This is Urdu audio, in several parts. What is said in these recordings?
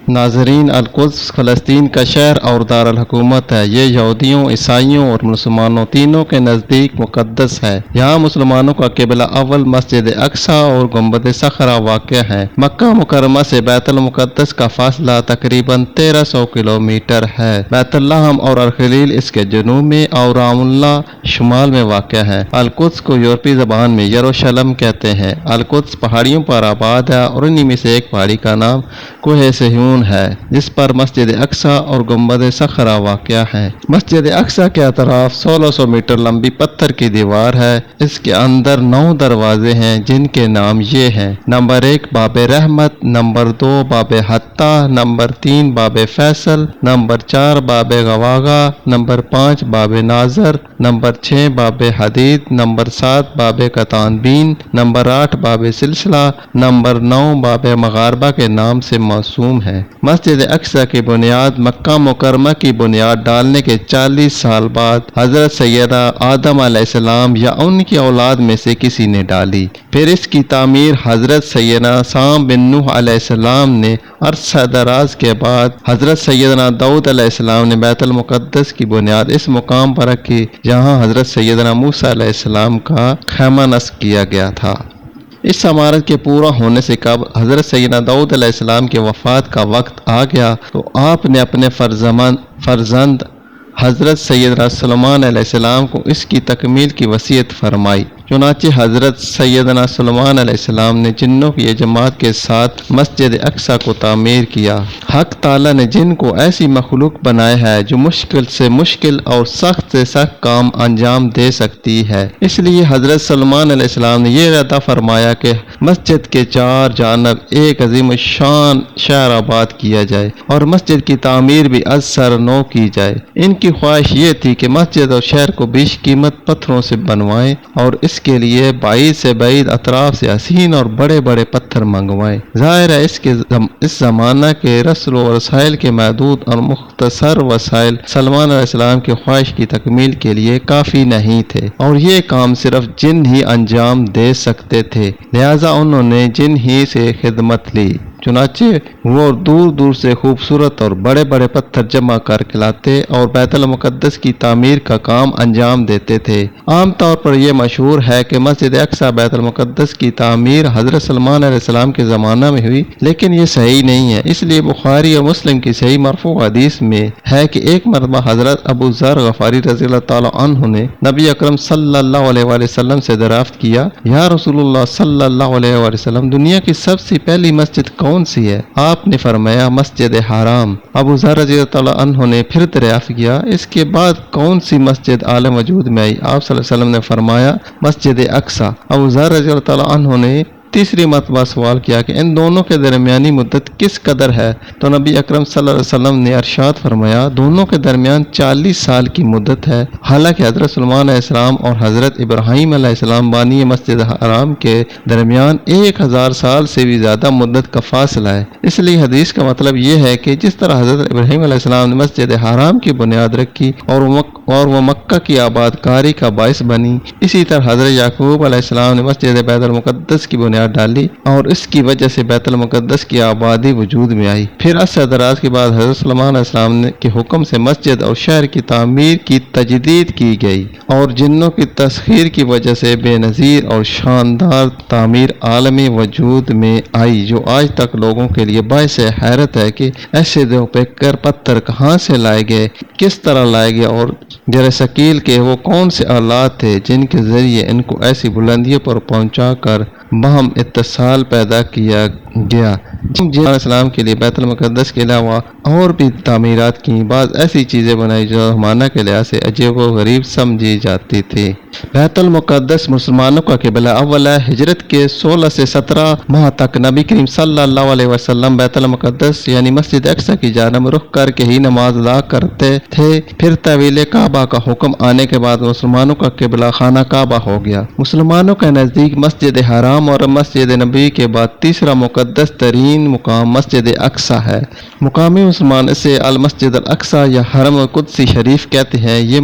ناظرین، القدس فلسطین کا شہر اور دارالحکومت ہے۔ یہ یہودیوں، عیسائیوں اور مسلمانوں تینوں کے نزدیک مقدس ہے۔ یہاں مسلمانوں کا قبلہ اول مسجد اقصی اور گنبد صخرہ واقع ہے۔ مکہ مکرمہ سے بیت المقدس کا فاصلہ تقریباً 1300 کلومیٹر ہے۔ بیت اللحم اور الخلیل اس کے جنوب میں اور رام اللہ شمال میں واقع ہے۔ القدس کو یورپی زبان میں یروشلم کہتے ہیں۔ القدس پہاڑیوں پر آباد ہے اور انہی میں سے ایک پہاڑی کا نام کوہ صہیون ہے، جس پر مسجد اقصی اور گنبد صخرہ واقع ہے۔ مسجد اقصی کے اطراف 1600 میٹر لمبی پتھر کی دیوار ہے۔ اس کے اندر 9 دروازے ہیں، جن کے نام یہ ہیں: نمبر 1 باب رحمت، نمبر 2 باب حتہ، نمبر 3 باب فیصل، نمبر 4 باب غواغا، نمبر 5 باب ناظر، نمبر 6 باب حدید، نمبر 7 باب قطان بین، نمبر 8 باب سلسلہ، نمبر 9 باب مغاربہ کے نام سے موسوم ہے۔ مسجد اقصی کی بنیاد مکہ مکرمہ کی بنیاد ڈالنے کے 40 سال بعد حضرت سیدنا آدم علیہ السلام یا ان کی اولاد میں سے کسی نے ڈالی۔ پھر اس کی تعمیر حضرت سیدنا سام بن نوح علیہ السلام نے۔ عرصہ دراز کے بعد حضرت سیدنا داؤد علیہ السلام نے بیت المقدس کی بنیاد اس مقام پر رکھی جہاں حضرت سیدنا موسیٰ علیہ السلام کا خیمہ نصب کیا گیا تھا۔ اس عمارت کے پورا ہونے سے قبل حضرت سیدنا داؤد علیہ السلام کی وفات کا وقت آ گیا تو آپ نے اپنے فرزند حضرت سیدنا سلیمان علیہ السلام کو اس کی تکمیل کی وصیت فرمائی۔ چنانچہ حضرت سیدنا سلیمان علیہ السلام نے جنوں کی جماعت کے ساتھ مسجد اقصی کو تعمیر کیا۔ حق تعالیٰ نے جن کو ایسی مخلوق بنایا ہے جو مشکل سے مشکل اور سخت سے سخت کام انجام دے سکتی ہے، اس لیے حضرت سلیمان علیہ السلام نے یہ ارادہ فرمایا کہ مسجد کے 4 جانب ایک عظیم الشان شہر آباد کیا جائے اور مسجد کی تعمیر بھی از سر نو کی جائے۔ ان کی خواہش یہ تھی کہ مسجد اور شہر کو بیش قیمت پتھروں سے بنوائیں اور اس کے لیے بعید سے بعید اطراف سے حسین اور بڑے بڑے پتھر منگوائیں۔ ظاہر ہے اس زمانہ کے رسل و رسائل کے محدود اور مختصر وسائل سلیمان علیہ السلام کی خواہش کی تکمیل کے لیے کافی نہیں تھے اور یہ کام صرف جن ہی انجام دے سکتے تھے، لہذا انہوں نے جن ہی سے خدمت لی۔ چنانچہ وہ دور دور سے خوبصورت اور بڑے بڑے پتھر جمع کر کے لاتے اور بیت المقدس کی تعمیر کا کام انجام دیتے تھے۔ عام طور پر یہ مشہور ہے کہ مسجد اقصی بیت المقدس کی تعمیر حضرت سلیمان علیہ السلام کے زمانہ میں ہوئی، لیکن یہ صحیح نہیں ہے۔ اس لیے بخاری اور مسلم کی صحیح مرفوع حدیث میں ہے کہ ایک مرتبہ حضرت ابو ذر غفاری رضی اللہ تعالی عنہ نے نبی اکرم صلی اللہ علیہ وآلہ وسلم سے دریافت کیا: یا رسول اللہ صلی اللہ علیہ وآلہ وسلم، دنیا کی سب سے پہلی مسجد کون سی ہے؟ آپ نے فرمایا مسجد حرام۔ ابو ذر رضی اللہ تعالی عنہ نے پھر دریافت کیا: اس کے بعد کون سی مسجد عالم وجود میں آئی؟ آپ صلی اللہ علیہ وسلم نے فرمایا مسجد اقصی۔ ابو ذر رضی اللہ تعالی عنہ نے تیسری مرتبہ سوال کیا کہ ان دونوں کے درمیانی مدت کس قدر ہے؟ تو نبی اکرم صلی اللہ علیہ وسلم نے ارشاد فرمایا: دونوں کے درمیان 40 سال کی مدت ہے۔ حالانکہ حضرت سلیمان علیہ السلام اور حضرت ابراہیم علیہ السلام بانی مسجد حرام کے درمیان 1000 سال سے بھی زیادہ مدت کا فاصلہ ہے۔ اس لیے حدیث کا مطلب یہ ہے کہ جس طرح حضرت ابراہیم علیہ السلام نے مسجد حرام کی بنیاد رکھی اور وہ مکہ کی آباد کاری کا باعث بنی، اسی طرح حضرت یعقوب علیہ السلام نے مسجد بیت المقدس کی بنیاد ڈالی اور اس کی وجہ سے بیت المقدس کی آبادی وجود میں آئی۔ پھر عرصہ دراز کے بعد حضرت سلیمان علیہ السلام کے حکم سے مسجد اور شہر کی تعمیر کی تجدید کی گئی اور جنوں کی تسخیر کی وجہ سے بے نظیر اور شاندار تعمیر عالمی وجود میں آئی، جو آج تک لوگوں کے لیے باعث حیرت ہے کہ ایسے دو پیکر پتھر کہاں سے لائے گئے، کس طرح لائے گئے اور جر ثقیل کے وہ کون سے آلات تھے جن کے ذریعے ان کو ایسی بلندیوں پر پہنچا کر باہم اتصال پیدا کیا گیا۔ علیہ السلام کے لیے بیت المقدس کے علاوہ اور بھی تعمیرات کی، بعض ایسی چیزیں بنائی جو زمانہ کے لحاظ سے عجیب و غریب سمجھی جاتی تھی۔ بیت المقدس مسلمانوں کا قبلہ اول ہے۔ ہجرت کے 16 سے 17 ماہ تک نبی کریم صلی اللہ علیہ وسلم بیت المقدس یعنی مسجد اقصی کی جانب رخ کر کے ہی نماز ادا کرتے تھے۔ پھر طویل کعبہ کا حکم آنے کے بعد مسلمانوں کا قبلہ خانہ کعبہ ہو گیا۔ مسلمانوں کے نزدیک مسجد حرام مقام اور مسجد نبی کے بعد تیسرا مقدس ترین مقام مسجد اقصی ہے۔ مقامی مسلمان اسے المسجد الاقصی یا حرم القدس شریف کہتے ہیں۔ یہ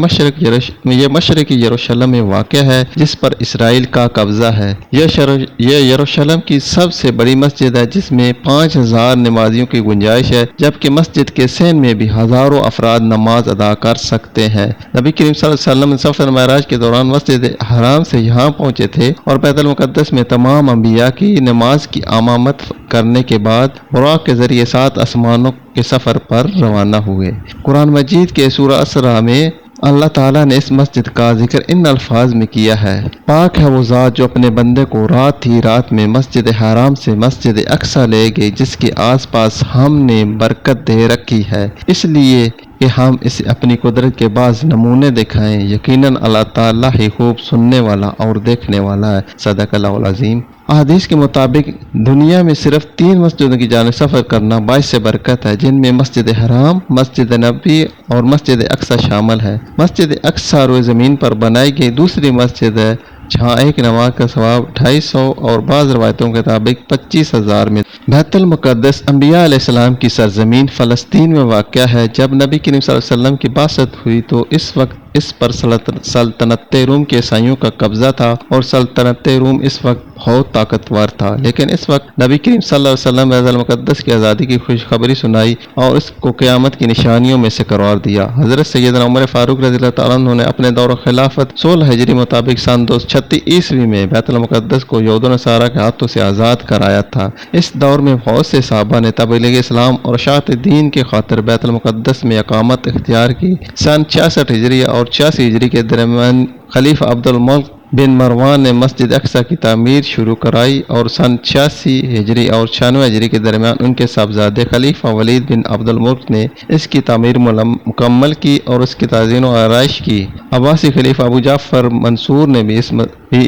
مشرقی یروشلم میں واقع ہے جس پر اسرائیل کا قبضہ ہے۔ یہ یروشلم کی سب سے بڑی مسجد ہے جس میں 5000 نمازیوں کی گنجائش ہے، جبکہ مسجد کے صحن میں بھی ہزاروں افراد نماز ادا کر سکتے ہیں۔ نبی کریم صلی اللہ علیہ وسلم سفر معراج کے دوران مسجد حرام سے یہاں پہنچے تھے اور بیت المقدس میں تمام انبیاء کی نماز کی امامت کرنے کے بعد براق کے ذریعے 7 آسمانوں کے سفر پر روانہ ہوئے۔ قرآن مجید کے سورہ اسراء میں اللہ تعالیٰ نے اس مسجد کا ذکر ان الفاظ میں کیا ہے: پاک ہے وہ ذات جو اپنے بندے کو رات ہی رات میں مسجد حرام سے مسجد اقصی لے گئی، جس کے آس پاس ہم نے برکت دے رکھی ہے، اس لیے کہ ہم اسے اپنی قدرت کے بعض نمونے دکھائیں۔ یقیناً اللہ تعالیٰ ہی خوب سننے والا اور دیکھنے والا ہے۔ صدق اللہ العظیم۔ احادیث کے مطابق دنیا میں صرف 3 مسجدوں کی جانب سفر کرنا باعث برکت ہے، جن میں مسجد حرام، مسجد نبی اور مسجد اقصی شامل ہے۔ مسجد اقصی روئے زمین پر بنائی گئی دوسری مسجد ہے، جہاں ایک نماز کا ثواب 250 اور بعض روایتوں کے مطابق 25,000 میں۔ بیت المقدس انبیاء علیہ السلام کی سرزمین فلسطین میں واقع ہے۔ جب نبی کریم صلی اللہ علیہ وسلم کی بعثت ہوئی تو اس وقت اس پر سلطنت روم کے عیسائیوں کا قبضہ تھا اور سلطنت روم اس وقت بہت طاقتور تھا، لیکن اس وقت نبی کریم صلی اللہ علیہ وسلم بیت المقدس کی آزادی کی خوشخبری سنائی اور اس کو قیامت کی نشانیوں میں سے قرار دیا۔ حضرت سیدنا عمر فاروق رضی اللہ تعالیٰ عنہ نے اپنے دور خلافت 16 ہجری مطابق سن 236 عیسوی میں بیت المقدس کو یہود و نصارہ کے ہاتھوں سے آزاد کرایا تھا۔ اس دور میں بہت سے صحابہ نے تبلیغ اسلام اور اشاعت دین کے خاطر بیت المقدس میں اقامت اختیار کی۔ سن 66 ہجری اور 86 ہجری کے درمیان خلیفہ عبد الملک بن مروان نے مسجد اقصی کی تعمیر شروع کرائی اور سن 86 ہجری اور 96 ہجری کے درمیان ان کے صاحبزادے خلیفہ ولید بن عبد الملک نے اس کی تعمیر مکمل کی اور اس کی تعزین و آرائش کی۔ عباسی خلیفہ ابو جعفر منصور نے بھی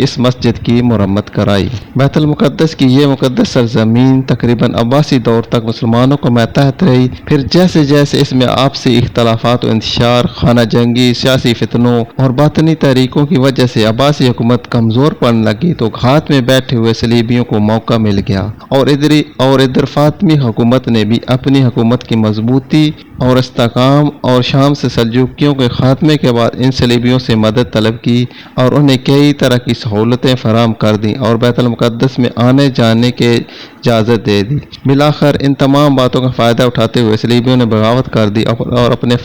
اس مسجد کی مرمت کرائی۔ بیت المقدس کی یہ مقدس سرزمین تقریباً عباسی دور تک مسلمانوں کو ماتحت رہی، پھر جیسے جیسے اس میں آپسی اختلافات و انتشار، خانہ جنگی، سیاسی فتنوں اور باطنی تحریکوں کی وجہ سے عباسی حکومت کمزور پڑنے لگی تو گھات میں بیٹھے ہوئے صلیبیوں کو موقع مل گیا اور ادھر فاطمی حکومت نے بھی اپنی حکومت کی مضبوطی اور استحکام اور شام سے سلجوکیوں کے خاتمے کے بعد ان صلیبیوں سے مدد طلب کی اور انہیں کئی طرح کی سہولتیں فراہم کر دیں اور بیت المقدس میں آنے جانے کی اجازت دے دی۔ بالآخر ان تمام باتوں کا فائدہ اٹھاتے ہوئے صلیبیوں نے بغاوت کر دی اور اپنے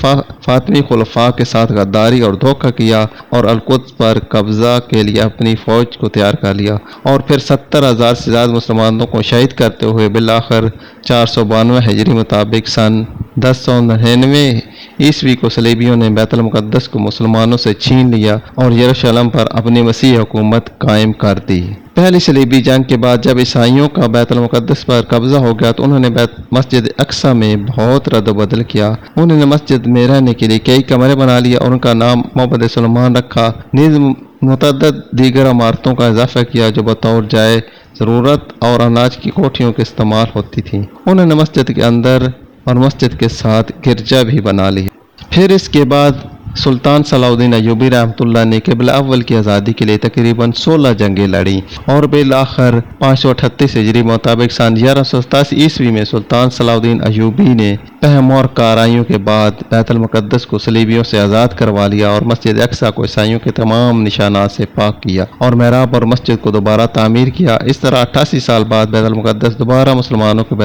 فاطمی خلفاء کے ساتھ غداری اور دھوکہ کیا اور القدس پر قبضہ کے لیے اپنی فوج کو تیار کر لیا اور پھر 70,000 سے زیادہ مسلمانوں کو شہید کرتے ہوئے بالآخر 492 ہجری مطابق سن 1099 عیسوی کو صلیبیوں نے بیت المقدس کو مسلمانوں سے چھین لیا اور یروشلم پر اپنی وسیع حکومت قائم کر دی۔ پہلی صلیبی جنگ کے بعد جب عیسائیوں کا بیت المقدس پر قبضہ ہو گیا تو انہوں نے مسجد اقصی میں بہت رد و بدل کیا۔ انہوں نے مسجد میں رہنے کے لیے کئی کمرے بنا لیے اور ان کا نام معبد سلیمان رکھا، نیز متعدد دیگر عمارتوں کا اضافہ کیا جو بطور جائے ضرورت اور اناج کی کوٹھیوں کے استعمال ہوتی تھیں۔ انہوں نے مسجد کے اندر اور مسجد کے ساتھ گرجا بھی بنا لی۔ پھر اس کے بعد سلطان صلاح الدین ایوبی رحمۃ اللہ نے قبلہ اول کی آزادی کے لیے تقریباً 16 جنگیں لڑیں اور بالآخر 538 ہجری مطابق سن 1187 عیسوی میں سلطان صلاح الدین ایوبی نے اہم اور کارائیوں کے بعد بیت المقدس کو صلیبیوں سے آزاد کروا لیا اور مسجد اقصی کو عیسائیوں کے تمام نشانات سے پاک کیا اور محراب اور مسجد کو دوبارہ تعمیر کیا۔ اس طرح 88 سال بعد بیت المقدس دوبارہ مسلمانوں کے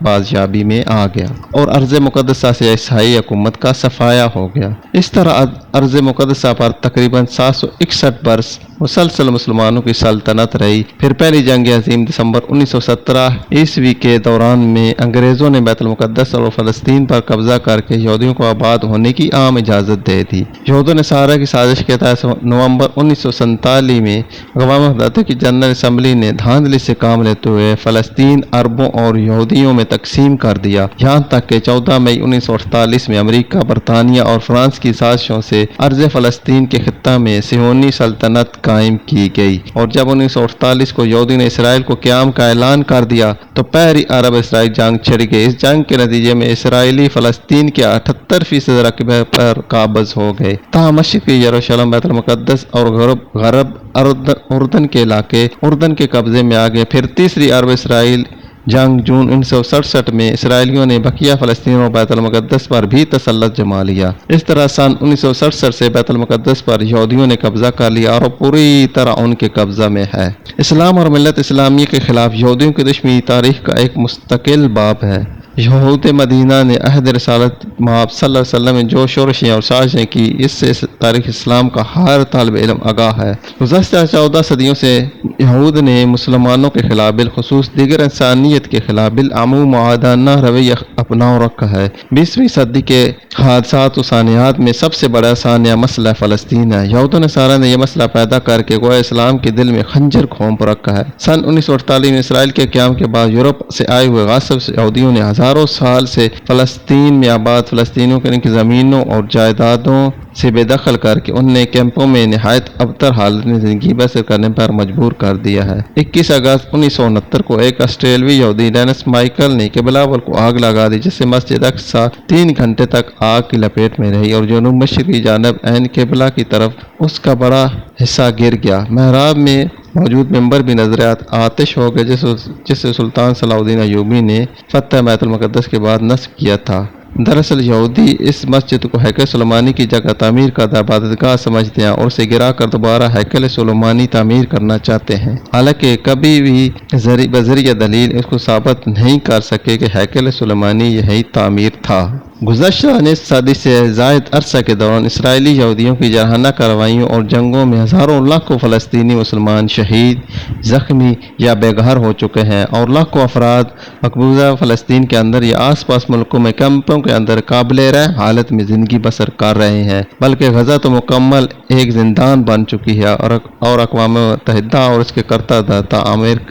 بازیابی میں آ گیا اور ارض مقدسہ سے عیسائی حکومت کا صفایا ہو گیا۔ اس طرح ارض مقدسہ پر تقریباً 761 برس مسلسل مسلمانوں کی سلطنت رہی۔ پھر پہلی جنگ عظیم دسمبر 1917 عیسوی کے دوران میں انگریزوں نے بیت المقدس اور فلسطین پر قبضہ کر کے یہودیوں کو آباد ہونے کی عام اجازت دے دی۔ یہود و نصارہ کی سازش کے تحت نومبر 1947 میں اقوام متحدہ کی جنرل اسمبلی نے دھاندلی سے کام لیتے ہوئے فلسطین عربوں اور یہودیوں میں تقسیم کر دیا، یہاں تک کہ 14 مئی 1948 میں امریکہ، برطانیہ اور فرانس کی سازشوں برداشتوں سے ارض فلسطین کے خطہ میں صہیونی سلطنت قائم کی گئی، اور جب 1948 کو یہودی نے اسرائیل کو قیام کا اعلان کر دیا تو پہلی عرب اسرائیل جنگ چھڑ گئی۔ اس جنگ کے نتیجے میں اسرائیلی فلسطین کے 78% رقبے پر قابض ہو گئے، تاہم مشرقی یروشلم، بیت المقدس اور غرب اردن کے علاقے اردن کے قبضے میں آ گئے۔ پھر تیسری عرب اسرائیل جنگ جون 1967 میں اسرائیلیوں نے بقیہ فلسطین اور بیت المقدس پر بھی تسلط جما لیا۔ اس طرح سن 1967 سے بیت المقدس پر یہودیوں نے قبضہ کر لیا اور پوری طرح ان کے قبضہ میں ہے۔ اسلام اور ملت اسلامیہ کے خلاف یہودیوں کی دشمنی تاریخ کا ایک مستقل باب ہے۔ یہود مدینہ نے عہد رسالت مآب صلی اللہ علیہ وسلم میں جو شورشیں اور سازشیں کی، اس سے تاریخ اسلام کا ہر طالب علم آگاہ ہے۔ گزشتہ 14 صدیوں سے یہود نے مسلمانوں کے خلاف، بالخصوص دیگر انسانیت کے خلاف بالعموم معادانہ رویہ اپنا رکھا ہے۔ 20ویں صدی کے حادثات و ثانیات میں سب سے بڑا ثانیہ مسئلہ فلسطین ہے۔ یہود و نصارہ نے یہ مسئلہ پیدا کر کے گویا اسلام کے دل میں خنجر گھونپ رکھا ہے۔ سن 1948 میں اسرائیل کے قیام کے بعد یورپ سے آئے ہوئے غاصب یہودیوں نے ہزاروں سال سے فلسطین میں آباد فلسطینیوں کے ان کی زمینوں اور جائیدادوں سے بے دخل کر کے انہیں کیمپوں میں نہایت ابتر حالت میں زندگی بسر کرنے پر مجبور کر دیا ہے۔ 21 اگست 1969 کو ایک آسٹریلوی یہودی ڈینس مائیکل نے قبلہ اول کو آگ لگا دی، جس سے مسجد اقصی 3 گھنٹے تک آگ کی لپیٹ میں رہی اور جنوب مشرقی جانب عین قبلہ کی طرف اس کا بڑا حصہ گر گیا۔ محراب میں موجود ممبر بھی نظر آتش ہو گئے، جسے سلطان صلاح الدین ایوبی نے فتح بیت المقدس کے بعد نصب کیا تھا۔ دراصل یہودی اس مسجد کو ہیکل سلیمانی کی جگہ تعمیر کردہ عبادتگاہ سمجھتے ہیں اور اسے گرا کر دوبارہ ہیکل سلیمانی تعمیر کرنا چاہتے ہیں، حالانکہ کبھی بھی بذریعہ دلیل اس کو ثابت نہیں کر سکے کہ ہیکل سلیمانی یہی تعمیر تھا۔ گزشتہ نصف صدی سے زائد عرصہ کے دوران اسرائیلی یہودیوں کی جارحانہ کارروائیوں اور جنگوں میں ہزاروں لاکھوں فلسطینی مسلمان شہید، زخمی یا بے گھر ہو چکے ہیں، اور لاکھوں افراد مقبوضہ فلسطین کے اندر یا آس پاس ملکوں میں کیمپوں کے اندر قابل رحم حالت میں زندگی بسر کر رہے ہیں، بلکہ غزہ تو مکمل ایک زندان بن چکی ہے، اور اقوام متحدہ اور اس کے کرتا دھرتا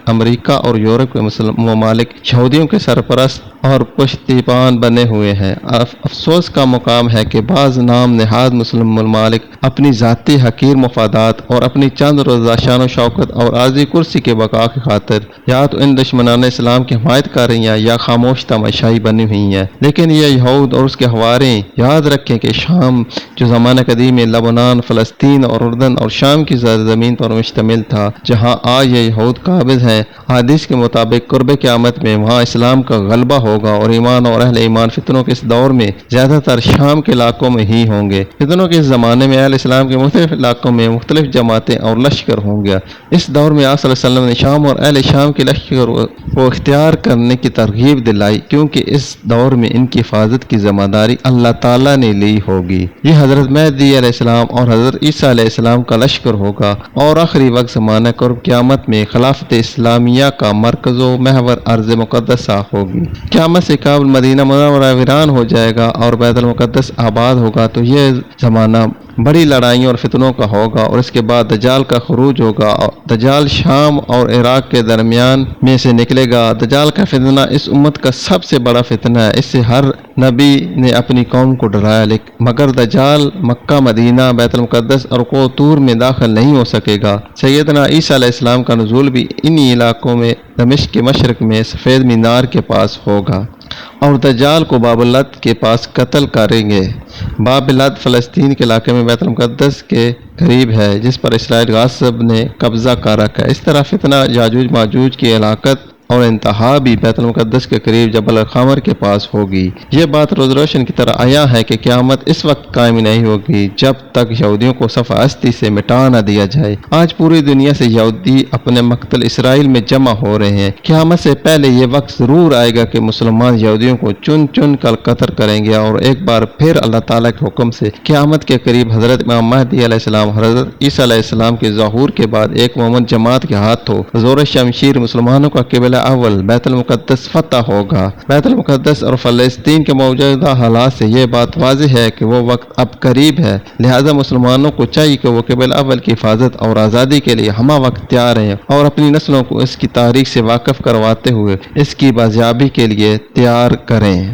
امریکہ اور یورپ کے ممالک یہودیوں کے سرپرست اور پشتیبان بنے ہوئے ہیں۔ افسوس کا مقام ہے کہ بعض نام نہاد مسلم ممالک اپنی ذاتی حقیر مفادات اور اپنی چند روزہ شان و شوکت اور عارضی کرسی کے بقا کی خاطر یا تو ان دشمنان اسلام کی حمایت کر رہی ہیں یا خاموش تماشائی بنی ہوئی ہیں۔ لیکن یہ یہود اور اس کے ہوارے یاد رکھیں کہ شام جو زمانہ قدیم میں لبنان، فلسطین اور اردن اور شام کی زمین پر مشتمل تھا، جہاں آج یہ یہود قابض ہیں، حدیث کے مطابق قرب قیامت میں وہاں اسلام کا غلبہ ہوگا اور ایمان اور اہل ایمان فتنوں کے اس دور میں زیادہ تر شام کے علاقوں میں ہی ہوں گے۔ فتنوں کے اس زمانے میں اہل اسلام کے مختلف علاقوں میں مختلف جماعتیں اور لشکر ہوں گے۔ اس دور میں آپ صلی اللہ علیہ وسلم نے شام اور اہل شام کے لشکر کو اختیار کرنے کی ترغیب دلائی، کیونکہ اس دور میں ان کی حفاظت کی ذمہ داری اللہ تعالیٰ نے لی ہوگی۔ یہ حضرت مہدی علیہ السلام اور حضرت عیسیٰ علیہ السلام کا لشکر ہوگا، اور آخری وقت زمانہ قرب قیامت میں خلافت اسلامیہ کا مرکز و محور ارض مقدسہ ہوگی۔ قیامت سے قبل مدینہ منورہ ویران ہو جائے گا اور بیت المقدس آباد ہوگا، تو یہ زمانہ بڑی لڑائیوں اور فتنوں کا ہوگا، اور اس کے بعد دجال کا خروج ہوگا۔ دجال شام اور عراق کے درمیان میں سے نکلے گا۔ دجال کا فتنہ اس امت کا سب سے بڑا فتنہ ہے، اس سے ہر نبی نے اپنی قوم کو ڈرایا، مگر دجال مکہ، مدینہ، بیت المقدس اور کوطور میں داخل نہیں ہو سکے گا۔ سیدنا عیسیٰ علیہ السلام کا نزول بھی انہی علاقوں میں دمشق کے مشرق میں سفید مینار کے پاس ہوگا، اور دجال کو باب لد کے پاس قتل کریں گے۔ باب لد فلسطین کے علاقے میں بیت المقدس کے قریب ہے، جس پر اسرائیل غاصب نے قبضہ کر رکھا ہے۔ اس طرح فتنہ یاجوج ماجوج کی ہلاکت اور انتہا بھی بیت المقدس کے قریب جبل الخمر کے پاس ہوگی۔ یہ بات روز روشن کی طرح آیا ہے کہ قیامت اس وقت قائم نہیں ہوگی جب تک یہودیوں کو صفحہ ہستی سے مٹا نہ دیا جائے۔ آج پوری دنیا سے یہودی اپنے مقتل اسرائیل میں جمع ہو رہے ہیں۔ قیامت سے پہلے یہ وقت ضرور آئے گا کہ مسلمان یہودیوں کو چن چن کر قتل کریں گے، اور ایک بار پھر اللہ تعالیٰ کے حکم سے قیامت کے قریب حضرت امام مہدی علیہ السلام، حضرت عیسیٰ علیہ السلام کے ظہور کے بعد ایک مومن جماعت کے ہاتھوں زور شمشیر مسلمانوں کا قبلہ اول بیت المقدس فتح ہوگا۔ بیت المقدس اور فلسطین کے موجودہ حالات سے یہ بات واضح ہے کہ وہ وقت اب قریب ہے، لہذا مسلمانوں کو چاہیے کہ وہ قبلہ اول کی حفاظت اور آزادی کے لیے ہمہ وقت تیار رہیں، اور اپنی نسلوں کو اس کی تاریخ سے واقف کرواتے ہوئے اس کی بازیابی کے لیے تیار کریں۔